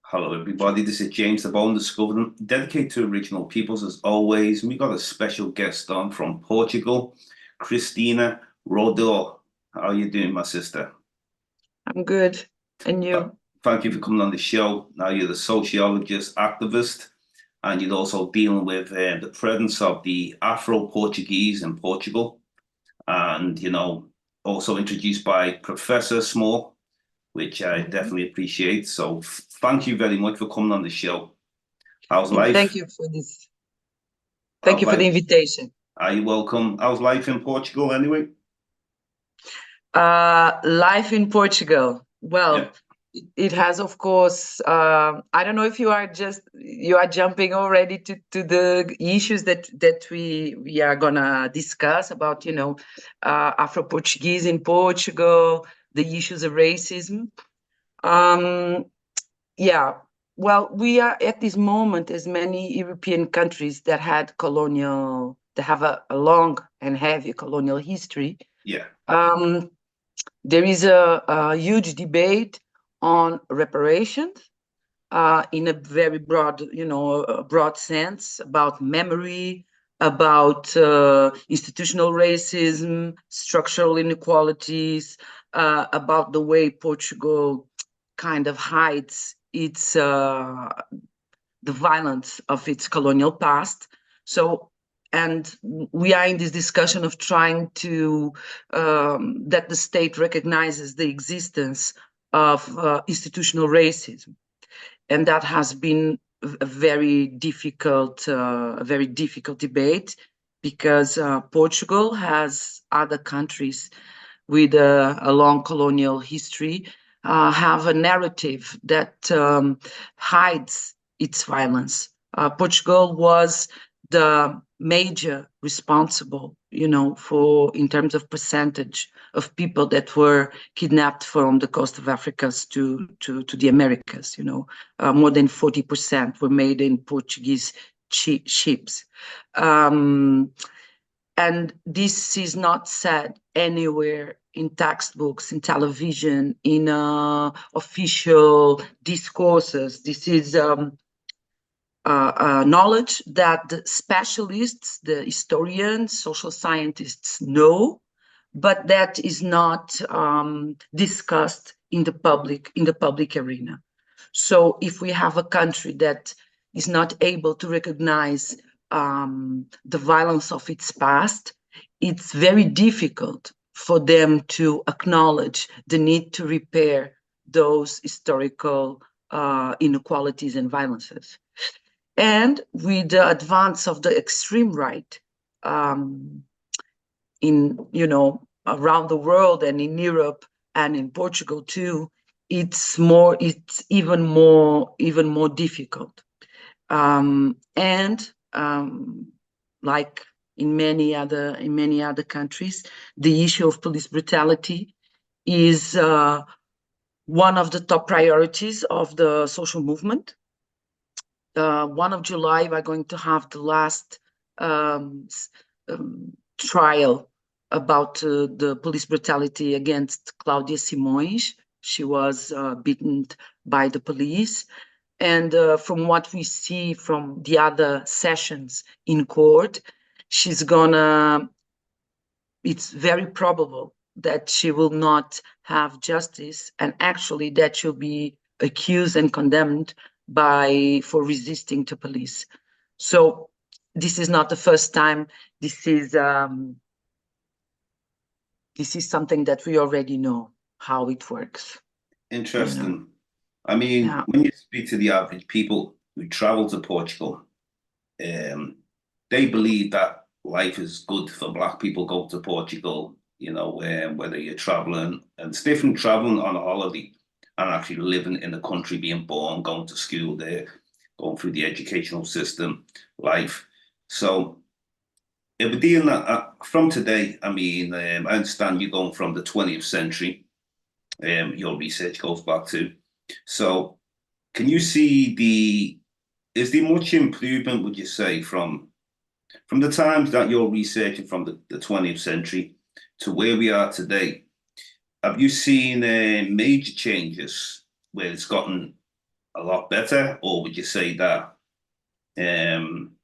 Hello, everybody. This is James Diboe, Discovering, dedicated to original peoples as always. We got a special guest on from Portugal, Christina Roldao. How are you doing, my sister? I'm good. And you? Thank you for coming on the show. Now, you're the sociologist, activist, and you're also dealing with the presence of the Afro Portuguese in Portugal. And, also introduced by Professor Small, which I definitely appreciate. So thank you very much for coming on the show. How's life? Thank you for this. Thank you for the invitation. Are you welcome? How's life in Portugal anyway? Life in Portugal. Well, it has, of course, I don't know if you are jumping already to the issues that we are gonna discuss about, Afro-Portuguese in Portugal, the issues of racism. Yeah, well, we are at this moment, as many European countries that have a long and heavy colonial history. Yeah. There is a huge debate on reparations in a very broad, broad sense, about memory, about institutional racism, structural inequalities, about the way Portugal kind of hides the violence of its colonial past. And we are in this discussion of trying to that the state recognizes the existence of institutional racism, and that has been a very difficult debate, because Portugal has other countries with a long colonial history have a narrative that hides its violence. Portugal was the major responsible, in terms of percentage of people that were kidnapped from the coast of Africa to the Americas. More than 40% were made in Portuguese ships. And this is not said anywhere in textbooks, in television, in official discourses. This is knowledge that the specialists, the historians, social scientists know, but that is not discussed in the public arena. So if we have a country that is not able to recognize the violence of its past, it's very difficult for them to acknowledge the need to repair those historical inequalities and violences. And with the advance of the extreme right around the world and in Europe and in Portugal too, it's even more difficult. Like in many other countries, the issue of police brutality is one of the top priorities of the social movement. 1 of July, we're going to have the last trial about the police brutality against Cláudia Simões. She was beaten by the police. And from what we see from the other sessions in court, it's very probable that she will not have justice, and actually that she'll be accused and condemned for resisting to police. So this is not the first time. This is something that we already know how it works. Interesting. I mean, when you speak to the average people who travel to Portugal, they believe that life is good for Black people go to Portugal, whether you're traveling, and it's different traveling on a holiday and actually living in the country, being born, going to school there, going through the educational system, life. So if we're dealing from today, I mean, I understand you're going from the 20th century, your research goes back to. So can you see is there much improvement, would you say, from From the times that you're researching from the 20th century to where we are today, have you seen major changes where it's gotten a lot better, or would you say that um,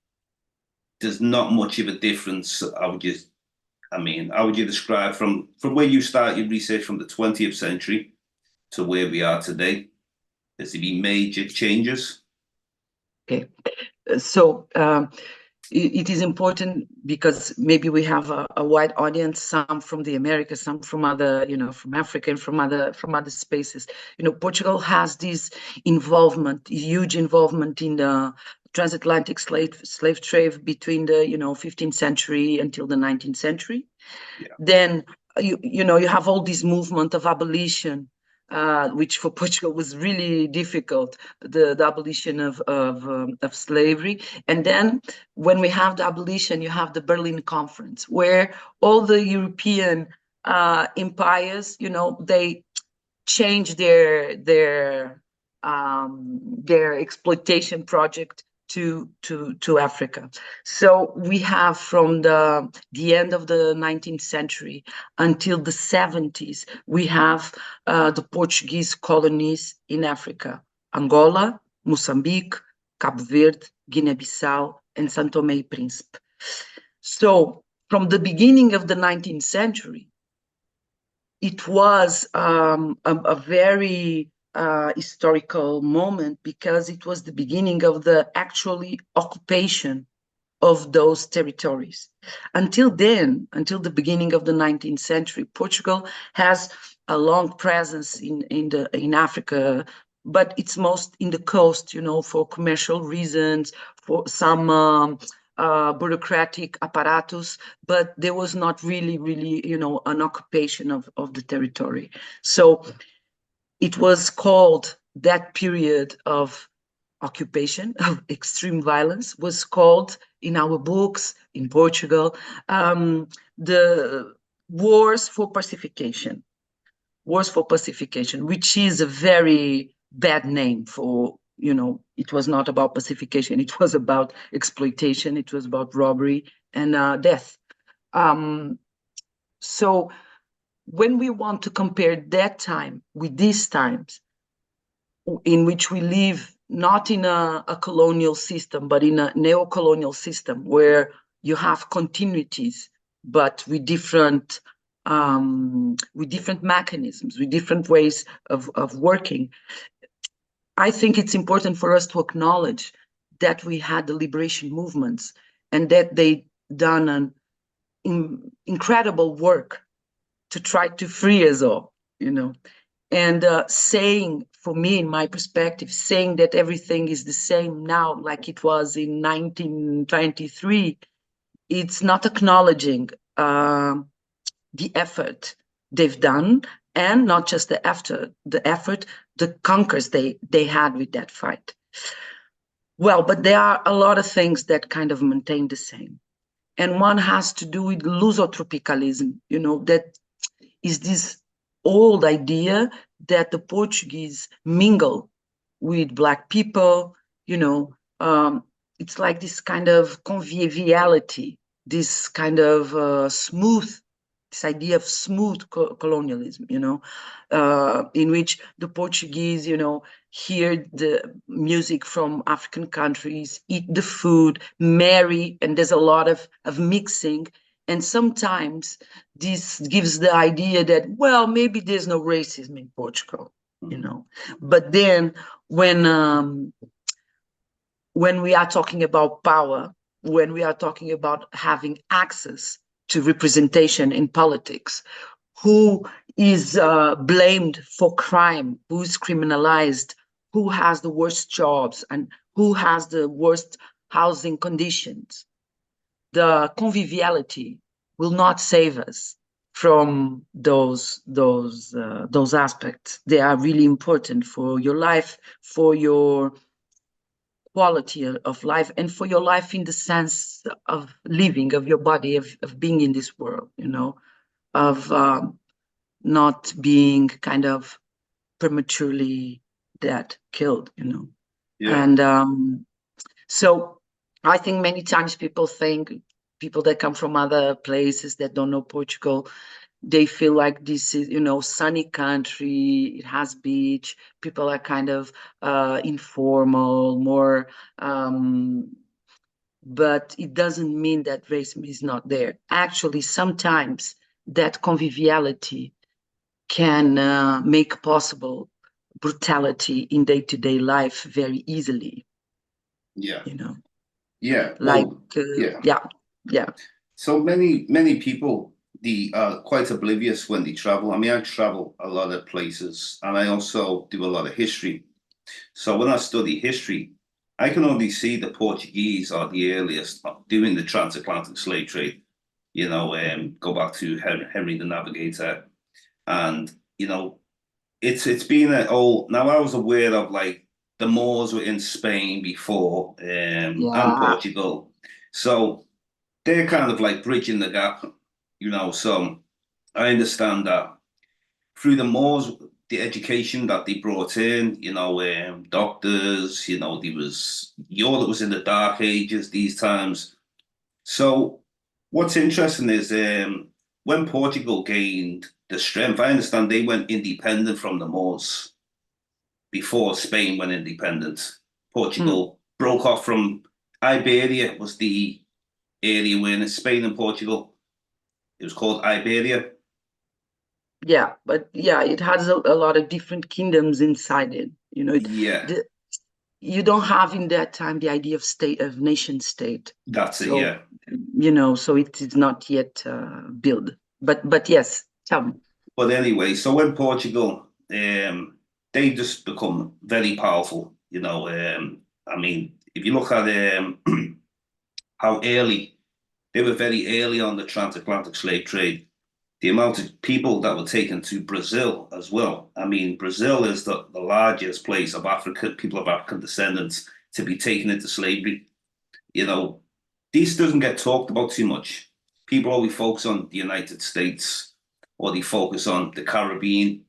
there's not much of a difference? How would you describe from where you start your research from the 20th century to where we are today? Has there been major changes? Okay, so it is important because maybe we have a wide audience, some from the Americas, some from other, from Africa and from other spaces. Portugal has this involvement, huge involvement in the transatlantic slave trade between the 15th century until the 19th century. Yeah. Then you have all this movement of abolition, which for Portugal was really difficult, the abolition of slavery. And then when we have the abolition, you have the Berlin Conference, where all the European empires, they change their exploitation project to Africa. So we have from the end of the 19th century until the 70s, we have the Portuguese colonies in Africa: Angola, Mozambique, Cabo Verde, Guinea-Bissau, and São Tomé e Príncipe. So from the beginning of the 19th century, it was a very historical moment, because it was the beginning of the actually occupation of those territories. Until then, until the beginning of the 19th century, Portugal has a long presence in Africa, but it's most in the coast, for commercial reasons, for some bureaucratic apparatus, but there was not really, an occupation of the territory. So it was called, that period of occupation, of extreme violence, was called in our books in Portugal, the Wars for Pacification. Wars for Pacification, which is a very bad name for, it was not about pacification, it was about exploitation, it was about robbery and death. So when we want to compare that time with these times, in which we live not in a colonial system, but in a neo-colonial system where you have continuities, but with different mechanisms, with different ways of working. I think it's important for us to acknowledge that we had the liberation movements and that they done an incredible work to try to free us all, and saying, for me, in my perspective, saying that everything is the same now, like it was in 1923, it's not acknowledging the effort they've done, and not just the effort, the conquers they had with that fight. Well, but there are a lot of things that kind of maintain the same. And one has to do with Lusotropicalism, that is this old idea that the Portuguese mingle with Black people, it's like this kind of conviviality, this kind of smooth, this idea of smooth colonialism, in which the Portuguese, hear the music from African countries, eat the food, marry, and there's a lot of mixing. And sometimes this gives the idea that, well, maybe there's no racism in Portugal, But then when we are talking about power, when we are talking about having access to representation in politics, who is blamed for crime, who is criminalized, who has the worst jobs, and who has the worst housing conditions, the conviviality will not save us from those aspects. They are really important for your life, for your quality of life, and for your life in the sense of living, of your body, of being in this world, of not being kind of prematurely dead, killed, Yeah. And so I think many times people that come from other places that don't know Portugal, they feel like this is, sunny country, it has beach, people are kind of informal, more, but it doesn't mean that racism is not there. Actually, sometimes that conviviality can make possible brutality in day-to-day life very easily, Yeah. you know, Yeah. like, Well, yeah. yeah. So many people the quite oblivious when they travel. I mean, I travel a lot of places, and I also do a lot of history. So when I study history, I can only see the Portuguese are the earliest doing the transatlantic slave trade. Go back to Henry the Navigator, and it's been a oh now I was aware of like the Moors were in Spain before, and Yeah. Portugal, so they're kind of like bridging the gap. So I understand that through the Moors, the education that they brought in, doctors, there was Europe was in the Dark Ages these times. So what's interesting is when Portugal gained the strength, I understand they went independent from the Moors before Spain went independent. Mm. Portugal broke off from Iberia was the area where Spain and Portugal. It was called Iberia. Yeah, but yeah, it has a lot of different kingdoms inside it. Yeah, The, you don't have in that time the idea of nation state. that's it. So, Yeah. so it is not yet built. But yes, tell me. But anyway, so when Portugal, they just become very powerful. I mean, if you look at how early they were, very early on the transatlantic slave trade. The amount of people that were taken to Brazil as well. I mean, Brazil is the largest place of African people of African descendants to be taken into slavery. You know, this doesn't get talked about too much. People always focus on the United States or they focus on the Caribbean.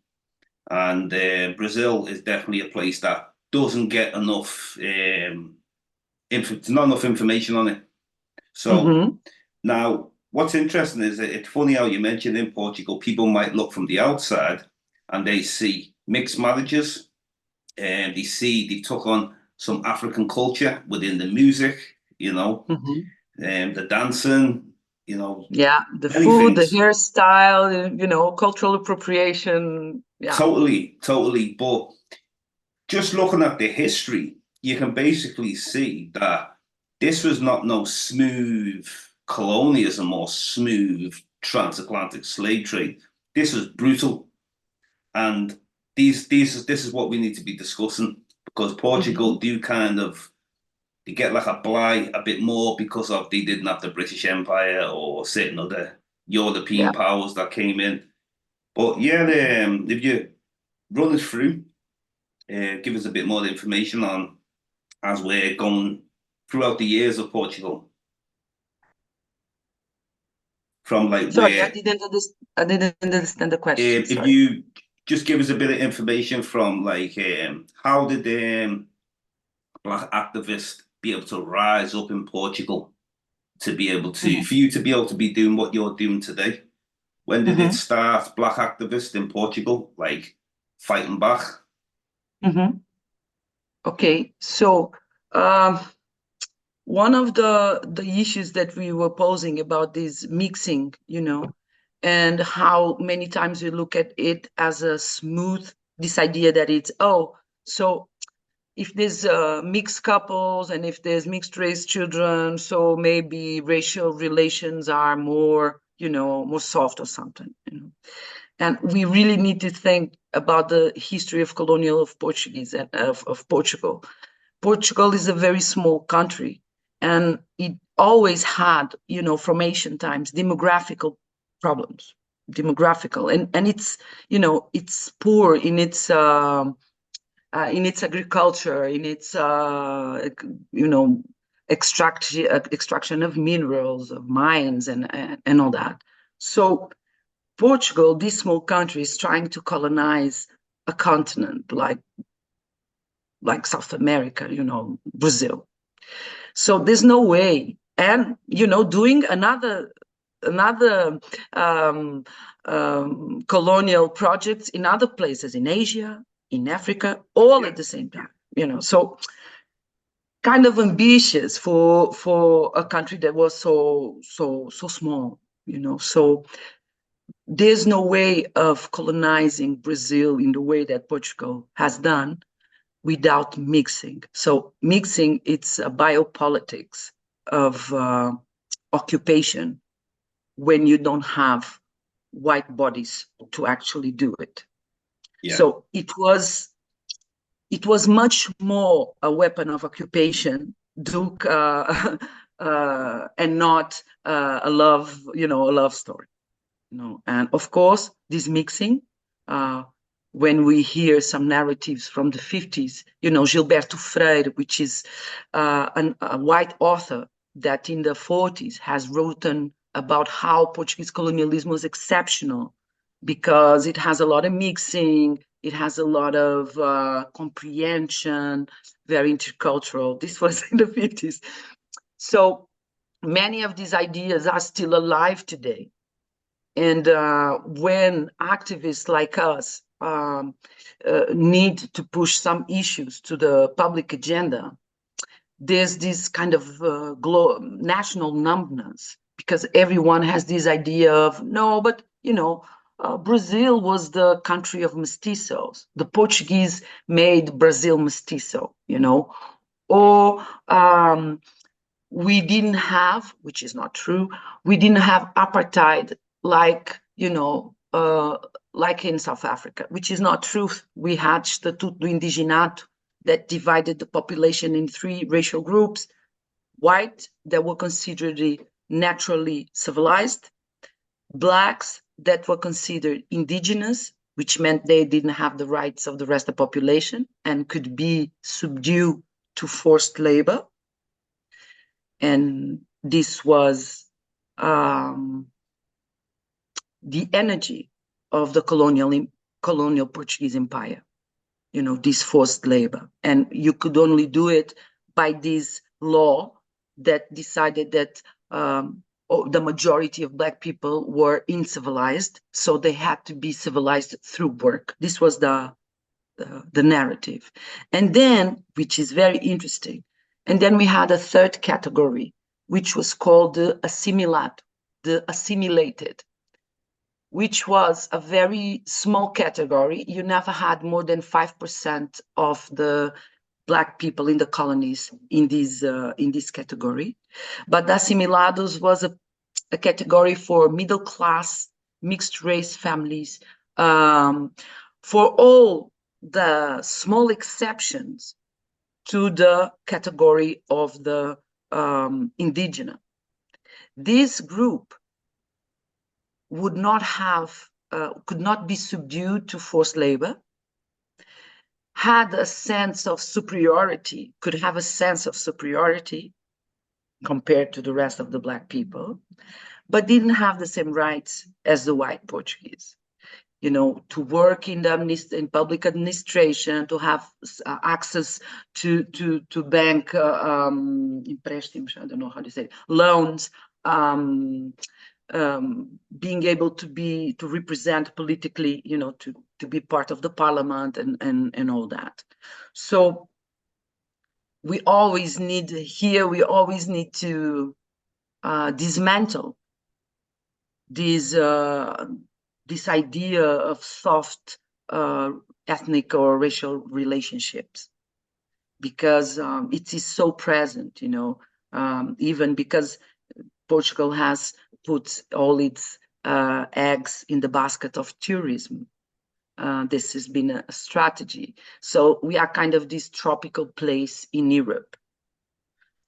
And Brazil is definitely a place that doesn't get enough, not enough information on it. So Mm-hmm. now, what's interesting is that it's funny how you mentioned in Portugal, people might look from the outside and they see mixed marriages and they see they took on some African culture within the music, Mm-hmm. the dancing, you know, Yeah, the many food, the things. hairstyle, cultural appropriation. Yeah. Totally, totally. But just looking at the history, you can basically see that this was not no smooth colonialism or smooth transatlantic slave trade. This was brutal, and this is what we need to be discussing because Mm-hmm. Portugal do kind of they get like a blight a bit more because of they didn't have the British Empire or certain other Yeah. European powers that came in. But yeah, if you run us through, give us a bit more information on as we're going throughout the years of Portugal, from like Sorry, where, I didn't understand the question. if Sorry. you just give us a bit of information from like how did black activists be able to rise up in Portugal to be able to, Mm-hmm. for you to be able to be doing what you're doing today? When did it Mm-hmm. start, black activists in Portugal, like fighting back? Mm-hmm. Okay, so um, one of the issues that we were posing about this mixing, and how many times we look at it as a smooth, this idea that it's, oh, so if there's mixed couples and if there's mixed race children, so maybe racial relations are more, more soft or something. And we really need to think about the history of colonial of Portuguese and of Portugal. Portugal is a very small country, and it always had, from ancient times, demographical problems, demographical, and it's poor in its agriculture, in its you know extraction of minerals, of mines, and all that. So Portugal, this small country, is trying to colonize a continent like South America, Brazil. So there's no way. And, doing another colonial projects in other places, in Asia, in Africa, all at the same time, so kind of ambitious for a country that was so small, so there's no way of colonizing Brazil in the way that Portugal has done without mixing. So mixing, it's a biopolitics of occupation when you don't have white bodies to actually do it. Yeah. So it was much more a weapon of occupation, and not a love story. And of course, this mixing, when we hear some narratives from the 50s, Gilberto Freire, which is a white author that in the 40s has written about how Portuguese colonialism was exceptional because it has a lot of mixing, it has a lot of comprehension, very intercultural. This was in the 50s. So many of these ideas are still alive today. And when activists like us need to push some issues to the public agenda, there's this kind of national numbness because everyone has this idea of, no, but, Brazil was the country of mestizos. The Portuguese made Brazil mestizo, or we didn't have, which is not true, we didn't have apartheid like, like in South Africa, which is not true. We had Estatuto do Indigenato that divided the population in 3 racial groups: white, that were considered naturally civilized; blacks, that were considered indigenous, which meant they didn't have the rights of the rest of the population and could be subdued to forced labor. And this was the energy of the colonial Portuguese Empire, this forced labor. And you could only do it by this law that decided that the majority of Black people were uncivilized, so they had to be civilized through work. This was the narrative. And then, which is very interesting, and then we had a third category, which was called the assimilated, which was a very small category. You never had more than 5% of the Black people in the colonies in this category. But the assimilados was a category for middle class, mixed race families, for all the small exceptions to the category of the indigenous. This group would not have, could not be subdued to forced labor, had a sense of superiority, could have a sense of superiority compared to the rest of the Black people, but didn't have the same rights as the white Portuguese. To work in public administration, to have access to bank empréstimos, I don't know how to say it, loans, being able to represent politically, to be part of the parliament and all that. So we always need to dismantle this idea of soft ethnic or racial relationships, because it is so present, even because Portugal has put all its eggs in the basket of tourism. This has been a strategy. So we are kind of this tropical place in Europe.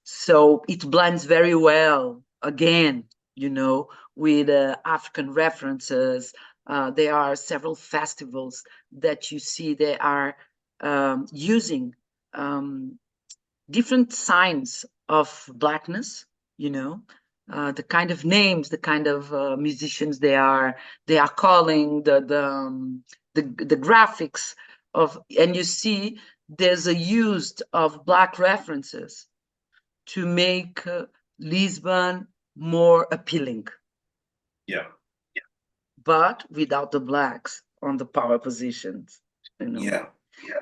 So it blends very well, again, with African references. There are several festivals that you see they are using different signs of Blackness, the kind of names, the kind of musicians they are calling, the graphics of, and you see there's a use of Black references to make Lisbon more appealing. Yeah. But without the blacks on the power positions, Yeah.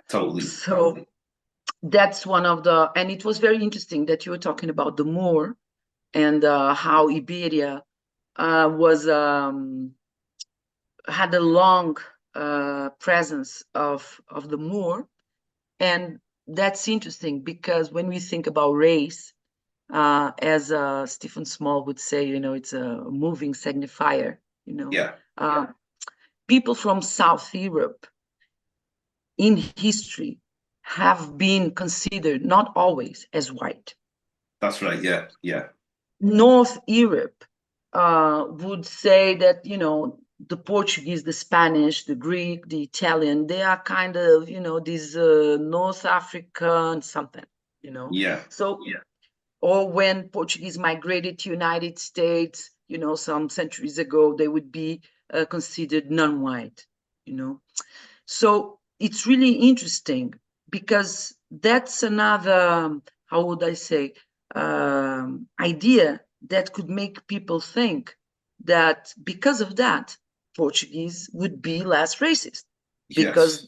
Totally. So that's one of the, and it was very interesting that you were talking about the Moor and how Iberia was had a long presence of the Moor, and that's interesting because when we think about race, as Stephen Small would say, it's a moving signifier. Yeah. People from South Europe in history have been considered not always as white. That's right. Yeah. North Europe would say that, the Portuguese, the Spanish, the Greek, the Italian, they are kind of, these North African something, Yeah. So, or when Portuguese migrated to United States, some centuries ago, they would be considered non-white, So it's really interesting because that's another, how would I say, idea that could make people think that because of that, Portuguese would be less racist because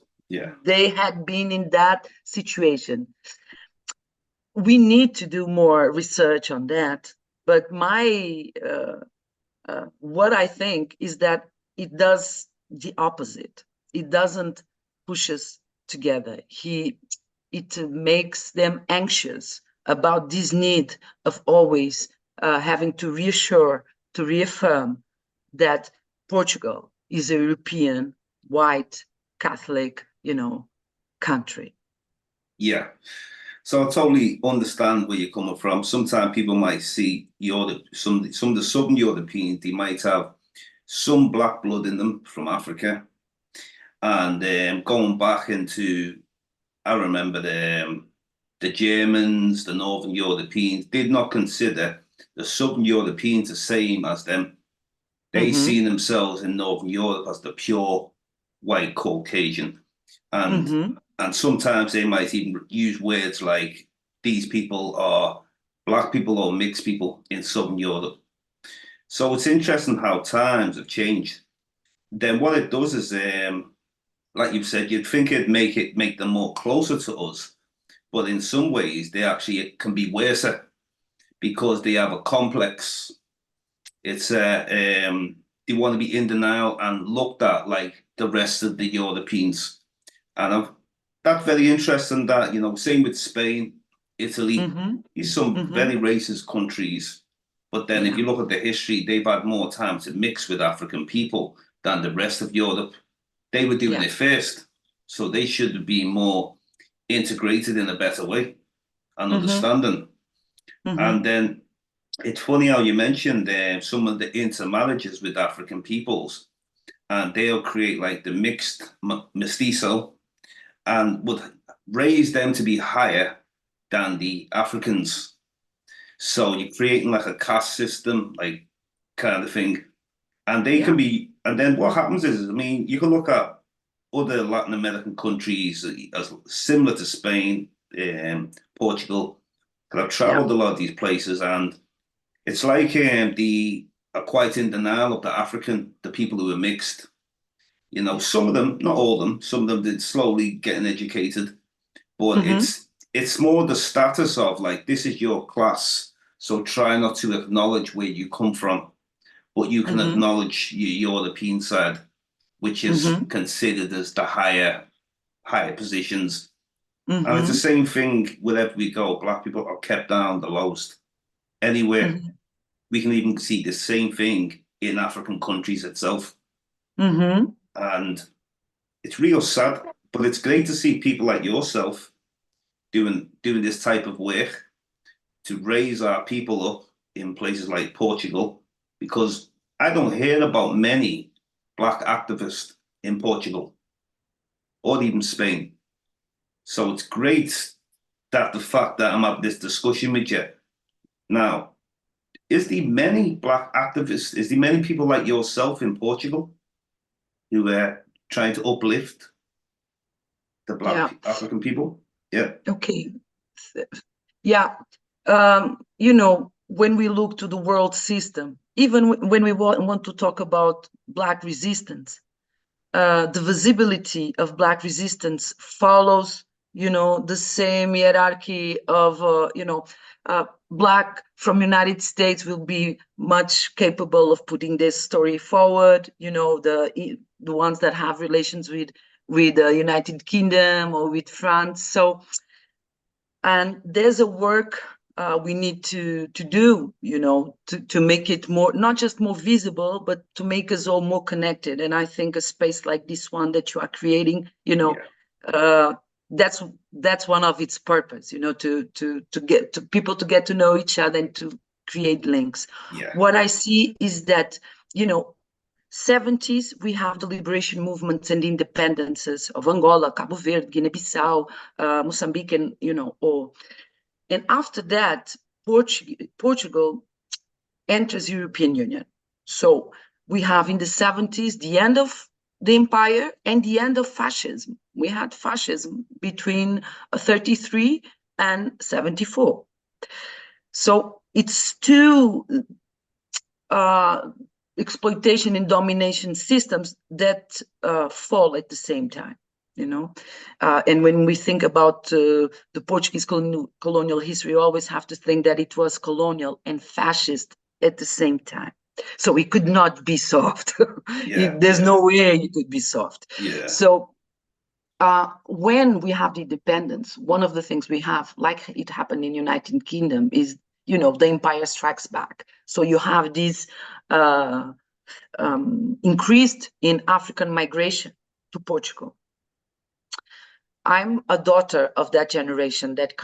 they had been in that situation. We need to do more research on that, but my what I think is that it does the opposite. It doesn't push us together. It makes them anxious about this need of always having to reassure, to reaffirm that Portugal is a European, white, Catholic, country. Yeah. So I totally understand where you're coming from. Sometimes people might see some of the Southern Europeans, they might have some black blood in them from Africa. And going back into, I remember the Germans, the Northern Europeans did not consider the Southern Europeans the same as them. They seen themselves in Northern Europe as the pure white Caucasian. And sometimes they might even use words like these people are black people or mixed people in Southern Europe. So it's interesting how times have changed. Then what it does is, like you've said, you'd think it'd make them more closer to us, but in some ways they actually can be worse because they have a complex. It's they want to be in denial and looked at like the rest of the Europeans. And that's very interesting that, same with Spain, Italy, these some very racist countries. But then if you look at the history, they've had more time to mix with African people than the rest of Europe. They were doing it first. So they should be more integrated in a better way and understanding. And then it's funny how you mentioned some of the intermarriages with African peoples, and they'll create like the mixed mestizo and would raise them to be higher than the Africans. So you're creating like a caste system, like kind of thing. And they can be, and then what happens is, I mean, you can look at other Latin American countries as similar to Spain, Portugal. Because I've traveled a lot of these places, and it's like the are quite in denial of the people who are mixed. Some of them, not all of them, some of them did slowly getting educated, but it's more the status of like, this is your class, so try not to acknowledge where you come from, but you can acknowledge your European side, which is considered as the higher positions. And it's the same thing wherever we go. Black people are kept down the lowest. Anywhere. We can even see the same thing in African countries itself. And it's real sad, but it's great to see people like yourself doing this type of work to raise our people up in places like Portugal, because I don't hear about many black activists in Portugal or even Spain. So it's great that the fact that I'm having this discussion with you now. Is there many black activists? Is there many people like yourself in Portugal who are trying to uplift the black African people? Yeah. Okay. Yeah. You know, when we look to the world system, even when we want to talk about Black resistance, the visibility of Black resistance follows, you know, the same hierarchy of, Black from United States will be much capable of putting this story forward. You know, the ones that have relations with the United Kingdom or with France. So, and there's a work we need to do, you know, to make it more, not just more visible, but to make us all more connected. And I think a space like this one that you are creating, you know, that's one of its purpose, you know, to get to people to get to know each other and to create links. What I see is that, you know, 70s, we have the liberation movements and independences of Angola, Cabo Verde, Guinea-Bissau, Mozambique, and, you know, and after that, Portugal enters European Union. So we have in the 70s the end of the empire and the end of fascism. We had fascism between 33 and 74. So it's two exploitation and domination systems that fall at the same time, you know. And when we think about the Portuguese colonial history, we always have to think that it was colonial and fascist at the same time. So it could not be soft. There's no way it could be soft. So when we have the independence, one of the things we have, like it happened in United Kingdom, is, you know, the empire strikes back. So you have this increased in African migration to Portugal. I'm a daughter of that generation that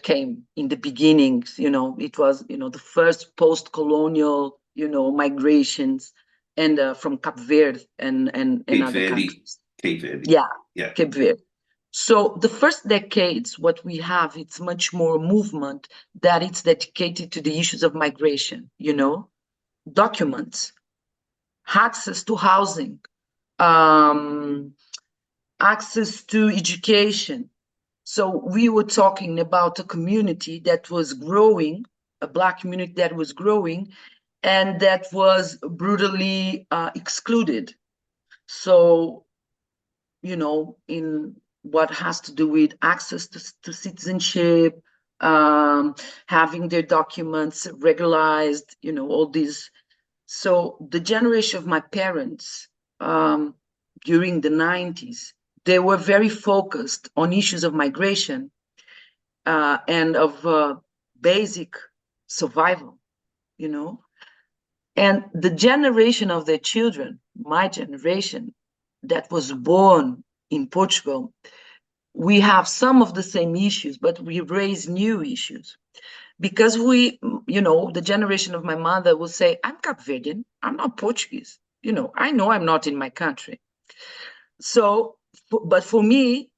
came in the beginnings. You know, it was, you know, the first post-colonial, you know, migrations, and from Cape Verde and other countries. Cape Verde. Yeah, Cape Verde. So the first decades, what we have, it's much more movement that it's dedicated to the issues of migration, you know, documents, access to housing, access to education. So we were talking about a community that was growing, a Black community that was growing, and that was brutally excluded. So, you know, in what has to do with access to citizenship, having their documents regularized, you know, all these. So the generation of my parents during the 90s, they were very focused on issues of migration and of basic survival, you know. And the generation of their children, my generation, that was born in Portugal, we have some of the same issues, but we raise new issues. Because we, you know, the generation of my mother will say, I'm Cape Verdean, I'm not Portuguese. You know I'm not in my country. So, but for me,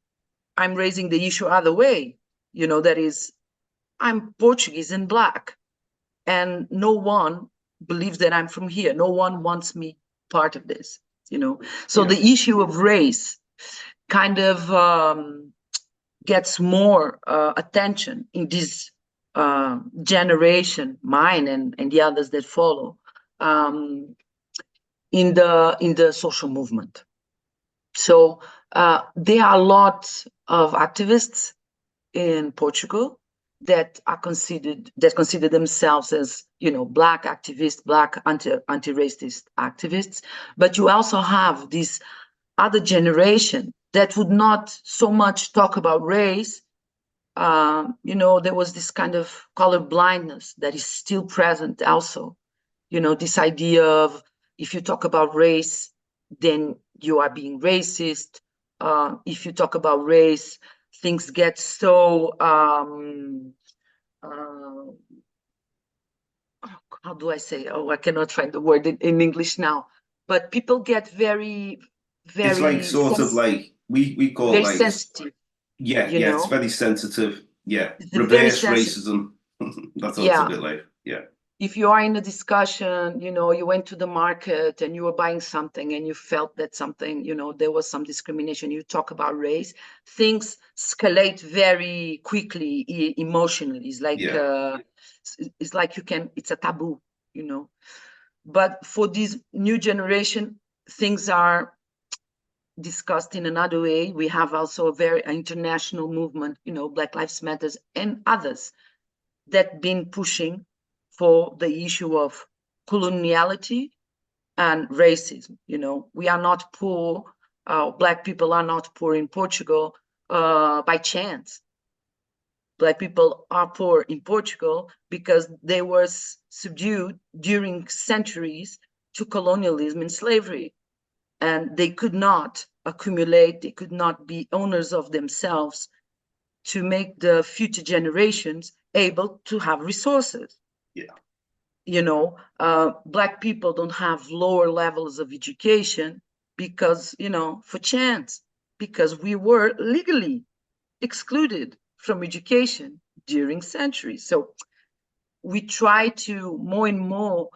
I'm raising the issue other way. You know, that is, I'm Portuguese and Black, and no one believes that I'm from here. No one wants me part of this, you know. So the issue of race kind of gets more attention in this generation, mine and the others that follow, in the social movement. So there are a lot of activists in Portugal that consider themselves as, you know, Black activists, Black anti-racist activists. But you also have this other generation that would not so much talk about race. You know, there was this kind of color blindness that is still present also. You know, this idea of, if you talk about race, then you are being racist. If you talk about race, things get so, how do I say? Oh, I cannot find the word in English now. But people get very, very. It's like sort of like we call very like sensitive. Yeah, you know? it's very sensitive. Yeah, It's reverse very sensitive. racism. That's what it's a bit like. Yeah. if you are in a discussion, you know, you went to the market and you were buying something and you felt that something, you know, there was some discrimination, you talk about race, things escalate very quickly emotionally. It's like, it's like it's a taboo, you know. But for this new generation, things are discussed in another way. We have also a very international movement, you know, Black Lives Matters and others that been pushing for the issue of coloniality and racism. You know, we are not poor. Black people are not poor in Portugal by chance. Black people are poor in Portugal because they were subdued during centuries to colonialism and slavery, and they could not accumulate, they could not be owners of themselves to make the future generations able to have resources. Yeah. You know, Black people don't have lower levels of education because, you know, for chance, because we were legally excluded from education during centuries. So we try to more and more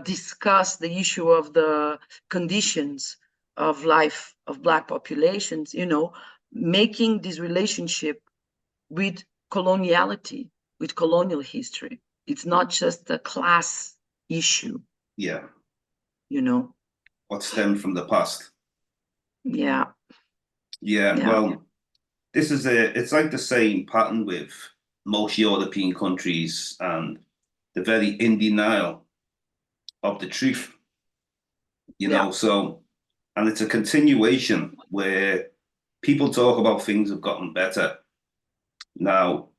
discuss the issue of the conditions of life of Black populations, you know, making this relationship with coloniality, with colonial history. It's not just a class issue. Yeah. You know. What stemmed from the past. Yeah. Yeah. Well, it's like the same pattern with most European countries, and the very in denial of the truth, you know. So, and it's a continuation where people talk about things have gotten better. Now,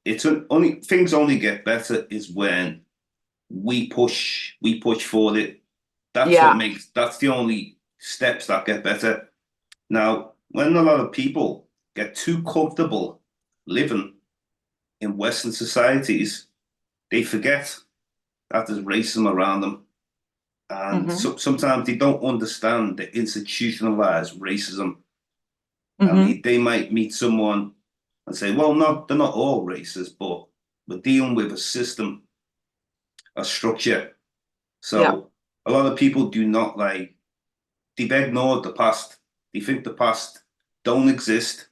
only things only get better is when we push for it. That's the only steps that get better. Now, when a lot of people get too comfortable living in Western societies, they forget that there's racism around them. And sometimes they don't understand the institutionalized racism. And they might meet someone and say, well, they're not all racist, but we're dealing with a system, a structure. So a lot of people do not they've ignored the past. They think the past don't exist,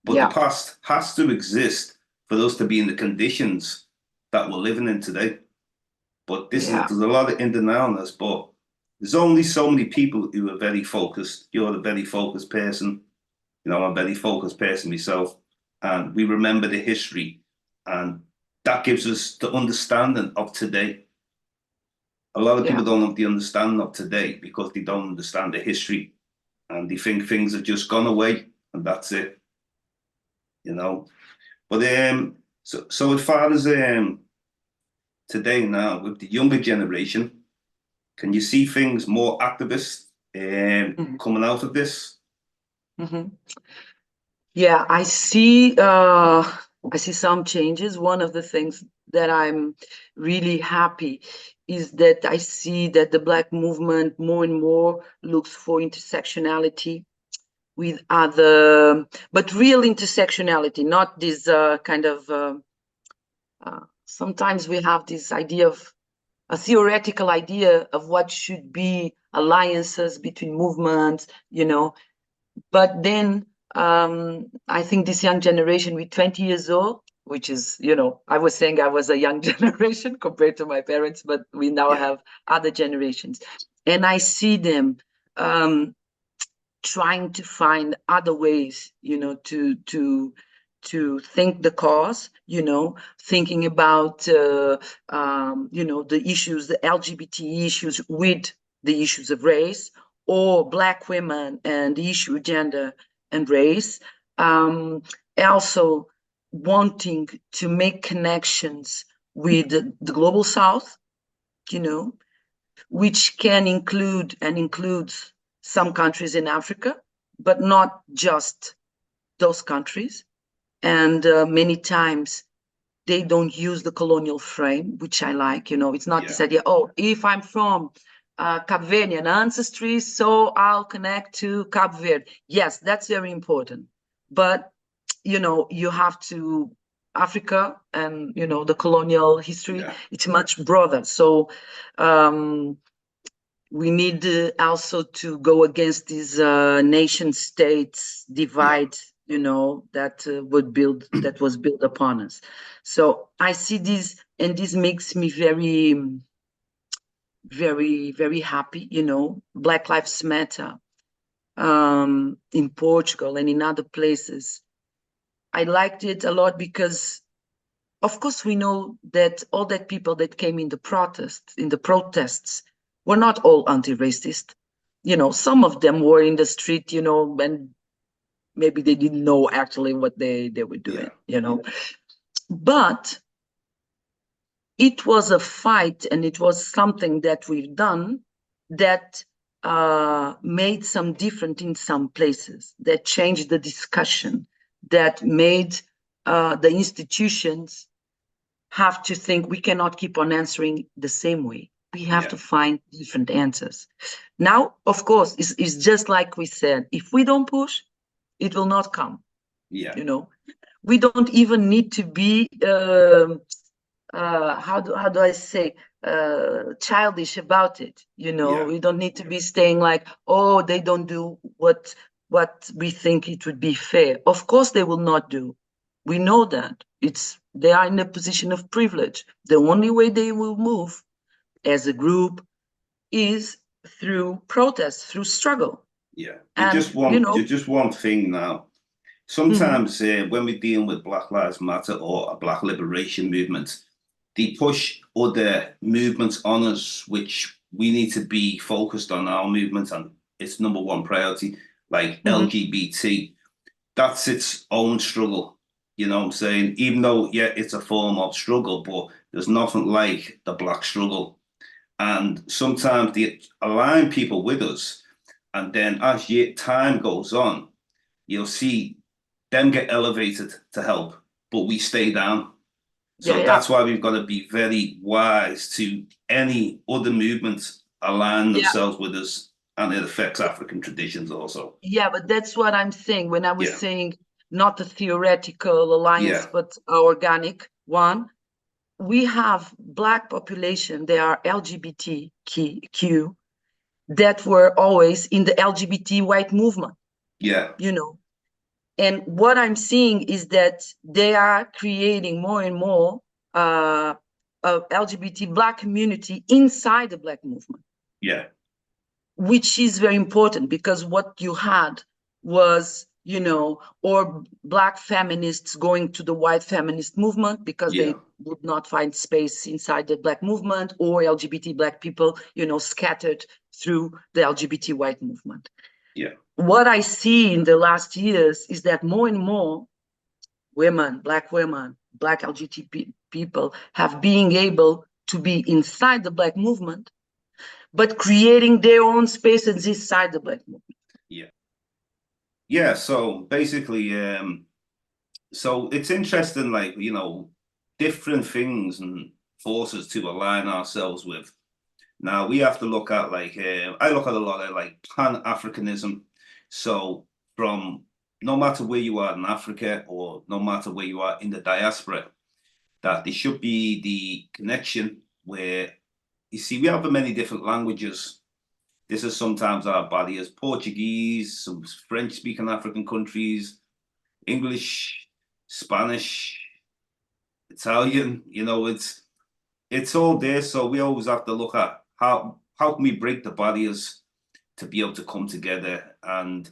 but the past has to exist for us to be in the conditions that we're living in today. But there's a lot of in denialness, but there's only so many people who are very focused. You're a very focused person. You know, I'm a very focused person myself. And we remember the history. And that gives us the understanding of today. A lot of people don't have the understanding of today because they don't understand the history. And they think things have just gone away and that's it. You know. But so as far as today now with the younger generation, can you see things more activist coming out of this? Yeah, I see some changes. One of the things that I'm really happy is that I see that the Black movement more and more looks for intersectionality with other, but real intersectionality, not this kind of, sometimes we have this idea of a theoretical idea of what should be alliances between movements, you know, but then I think this young generation with 20 years old, which is, you know, I was saying I was a young generation compared to my parents, but we now have other generations. And I see them trying to find other ways, you know, to think the cause, you know, thinking about, you know, the issues, the LGBT issues with the issues of race, or Black women and the issue of gender and race. Also wanting to make connections with the global South, you know, which can include and includes some countries in Africa, but not just those countries. And many times they don't use the colonial frame, which I like. You know, it's not this idea, oh, if I'm from Cape Verdean ancestry, so I'll connect to Cape Verde. Yes, that's very important. But, you know, you have to Africa and, the colonial history, Yeah. it's much broader. So we need also to go against these nation states divide, that was built upon us. So I see this, and this makes me very, very, very happy. Black Lives Matter in Portugal and in other places. I liked it a lot because, of course, we know that all that people that came in the protests were not all anti-racist. Some of them were in the street, and maybe they didn't know actually what they were doing, But it was a fight, and it was something that we've done that made some difference in some places, that changed the discussion, that made the institutions have to think we cannot keep on answering the same way. We have to find different answers. Now, of course, it's just like we said, if we don't push, it will not come. Yeah. We don't even need to be, how do I say, childish about it. We don't need to be staying like, oh, they don't do what we think it would be fair. Of course, they will not do. We know that they are in a position of privilege. The only way they will move as a group is through protest, through struggle. Yeah, And just one thing now. Sometimes when we're dealing with Black Lives Matter or a Black liberation movement, they push other movements on us, which we need to be focused on our movement, and it's number one priority, like LGBT. That's its own struggle. You know what I'm saying? Even though, it's a form of struggle, but there's nothing like the Black struggle. And sometimes they align people with us. And then as time goes on, you'll see them get elevated to help, but we stay down. So that's why we've got to be very wise to any other movements align themselves with us, and it affects African traditions also. Yeah, but that's what I'm saying when I was saying not a theoretical alliance, but an organic one. We have Black population, they are LGBTQ, that were always in the LGBT white movement. Yeah. And what I'm seeing is that they are creating more and more of LGBT Black community inside the Black movement. Yeah. Which is very important, because what you had was, or Black feminists going to the white feminist movement because they would not find space inside the Black movement, or LGBT Black people, scattered through the LGBT white movement. Yeah. What I see in the last years is that more and more women, Black LGBT people have been able to be inside the Black movement, but creating their own spaces inside the Black movement. Yeah. Yeah. So basically, so it's interesting, like, different things and forces to align ourselves with. Now we have to look at, like, I look at a lot of like Pan-Africanism. So from no matter where you are in Africa, or no matter where you are in the diaspora, that there should be the connection where, you see, we have many different languages. This is sometimes our barriers: Portuguese, some French-speaking African countries, English, Spanish, Italian. It's all there. So we always have to look at how can we break the barriers to be able to come together. And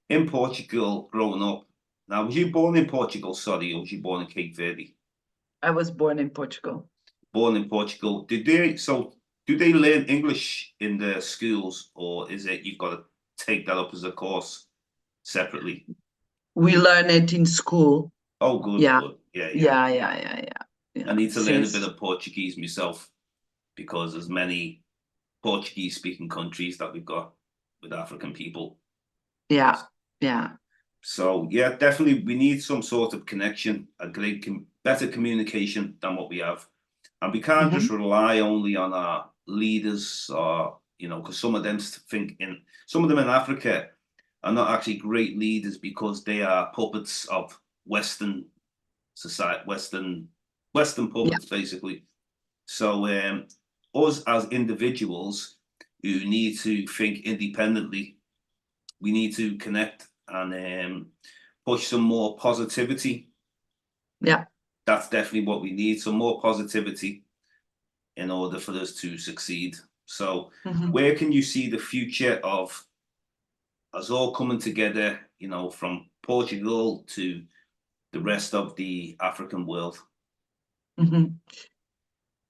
in Portugal, growing up, now, was you born in Portugal, sorry, or was you born in Cape Verde? I was born in Portugal. Born in Portugal. Do they learn English in the schools, or is it you've got to take that up as a course separately? We learn it in school. Oh, good. Yeah. Good. Yeah. I need to learn a bit of Portuguese myself, because there's many Portuguese speaking countries that we've got with African people. Yeah. So definitely we need some sort of connection, a great better communication than what we have. And we can't just rely only on our leaders, or, because some of them in Africa are not actually great leaders, because they are puppets of Western society, Western puppets, basically. So us as individuals who need to think independently, we need to connect and push some more positivity. Yeah. That's definitely what we need, some more positivity in order for us to succeed. So where can you see the future of us all coming together, you know, from Portugal to the rest of the African world?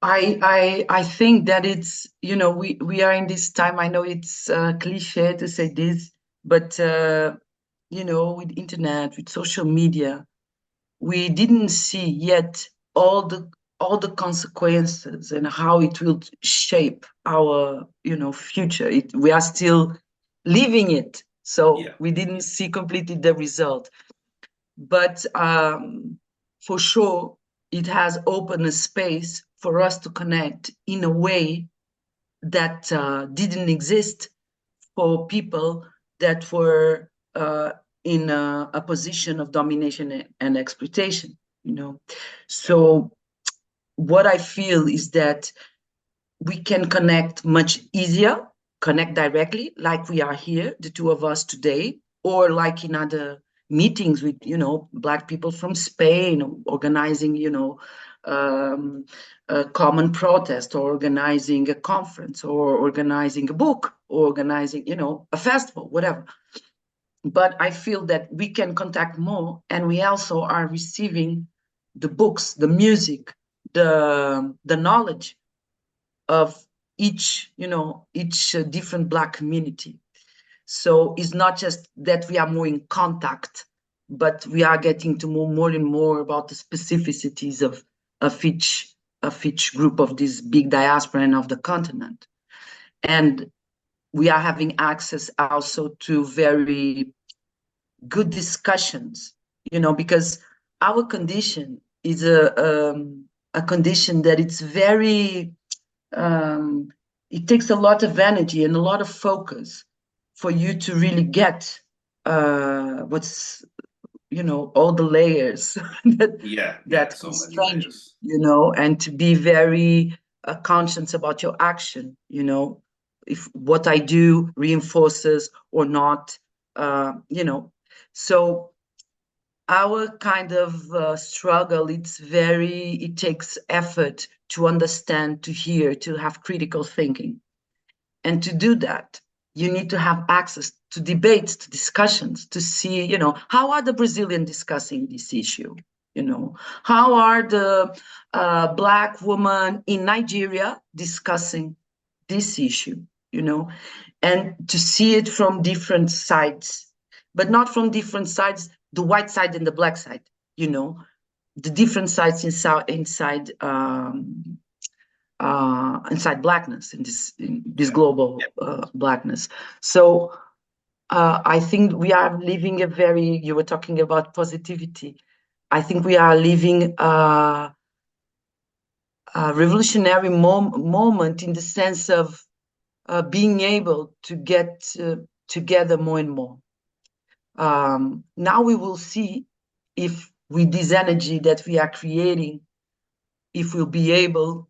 I think that it's, you know, we are in this time. I know it's cliche to say this, but you know, with internet, with social media, we didn't see yet all the consequences and how it will shape our, you know, future. We are still living it, so we didn't see completely the result. But for sure, it has opened a space for us to connect in a way that didn't exist for people that were in a position of domination and exploitation, you know. So what I feel is that we can connect much easier, connect directly, like we are here, the two of us today, or like in other meetings with, you know, Black people from Spain, organizing, you know, a common protest, or organizing a conference, or organizing a book, or organizing, you know, a festival, whatever. But I feel that we can contact more, and we also are receiving the books, the music, the knowledge of each, you know, each different Black community. So it's not just that we are more in contact, but we are getting to know more and more about the specificities of each group of this big diaspora and of the continent. And we are having access also to very good discussions, you know, because our condition is a condition that it's very, it takes a lot of energy and a lot of focus for you to really get what's, you know, all the layers that So constrain you, you know, and to be very conscious about your action, you know, if what I do reinforces or not, you know. So our kind of struggle, it takes effort to understand, to hear, to have critical thinking. And to do that, you need to have access to debates, to discussions, to see, you know, how are the Brazilians discussing this issue? You know, how are the Black women in Nigeria discussing this issue? You know, and to see it from different sides, but not from different sides, the white side and the Black side, you know, the different sides inside Blackness, in this global Blackness. So I think we are living you were talking about positivity. I think we are living a revolutionary moment, in the sense of being able to get together more and more. Now we will see if, with this energy that we are creating, if we'll be able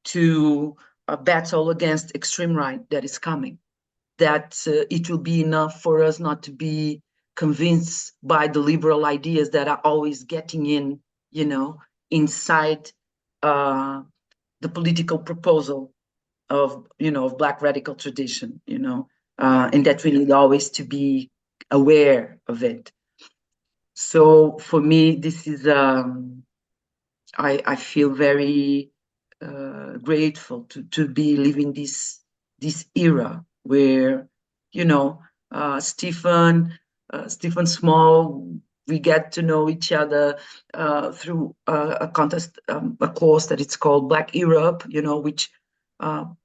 to battle against extreme right that is coming, that it will be enough for us not to be convinced by the liberal ideas that are always getting in, you know, inside the political proposal of, you know, of Black radical tradition, you know, and that we need always to be aware of it. So for me, this is, I feel very grateful to be living this era where, you know, Stephen Small, we get to know each other through a contest, a course that it's called Black Europe, you know, which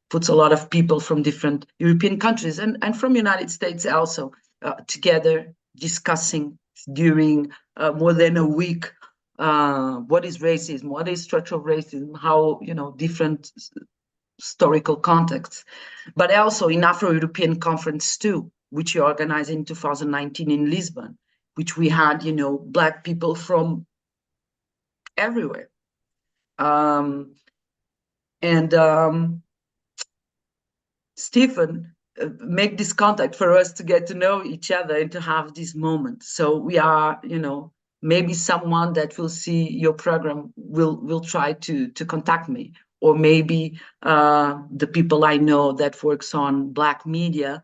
puts a lot of people from different European countries and from United States also together, discussing during more than a week what is racism, what is structural racism, how, you know, different historical contexts, but also in Afro-European conference too, which we organized in 2019 in Lisbon, which we had, you know, Black people from everywhere. Stephen, make this contact for us to get to know each other and to have this moment. So we are, maybe someone that will see your program will try to contact me, or maybe the people I know that works on Black media.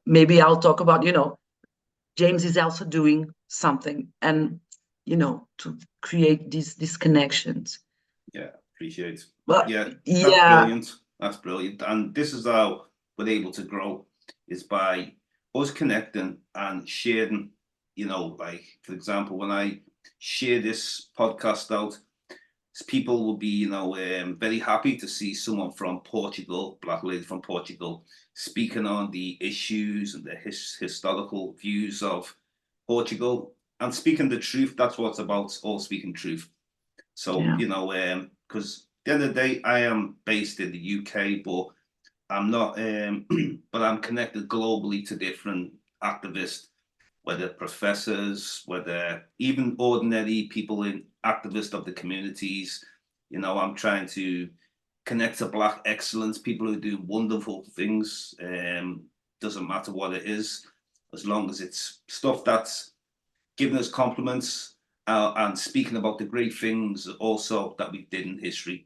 Maybe I'll talk about, James is also doing something, and to create these connections. Yeah, appreciate. But Yeah, that's yeah, brilliant. That's brilliant. And this is how we're able to grow, is by us connecting and sharing. Like, for example, when I share this podcast out, people will be, very happy to see someone from Portugal, Black lady from Portugal, speaking on the issues and the historical views of Portugal and speaking the truth. That's what it's about, all speaking truth. So, yeah. Because at the end of the day, I am based in the UK, but I'm not, but I'm connected globally to different activists, whether professors, whether even ordinary people in activists of the communities. I'm trying to connect to Black excellence, people who do wonderful things. Doesn't matter what it is, as long as it's stuff that's giving us compliments and speaking about the great things also that we did in history.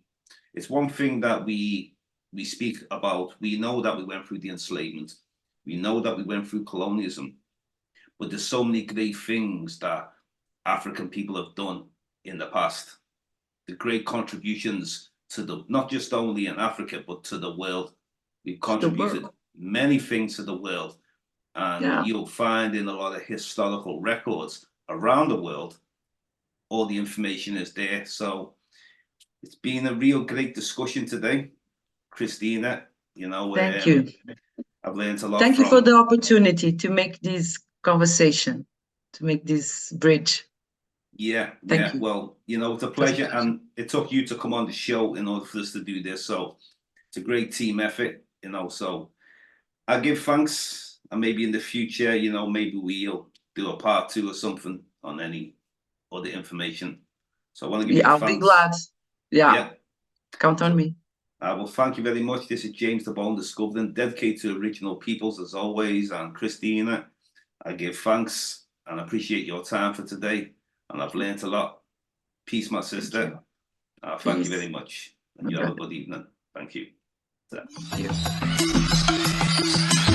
It's one thing that we speak about. We know that we went through the enslavement. We know that we went through colonialism. But there's so many great things that African people have done in the past. The great contributions to not just only in Africa, but to the world. We've contributed many things to the world. And you'll find in a lot of historical records around the world, all the information is there. So it's been a real great discussion today, Christina. Thank you. I've learned a lot. Thank you for the opportunity to make this conversation, to make this bridge. Yeah. Well, it's a pleasure, and it took you to come on the show in order for us to do this. So it's a great team effort, So I give thanks, and maybe in the future, maybe we'll do a part 2 or something on any other information. So I want to give you I'll thanks. be glad. Yeah. Count on me. Well, thank you very much. This is James Diboe, Discovering, dedicated to original peoples as always. And Christina, I give thanks and appreciate your time for today. And I've learned a lot. Peace, my sister. Thank you very much. And you have a good evening. Thank you. Thank you.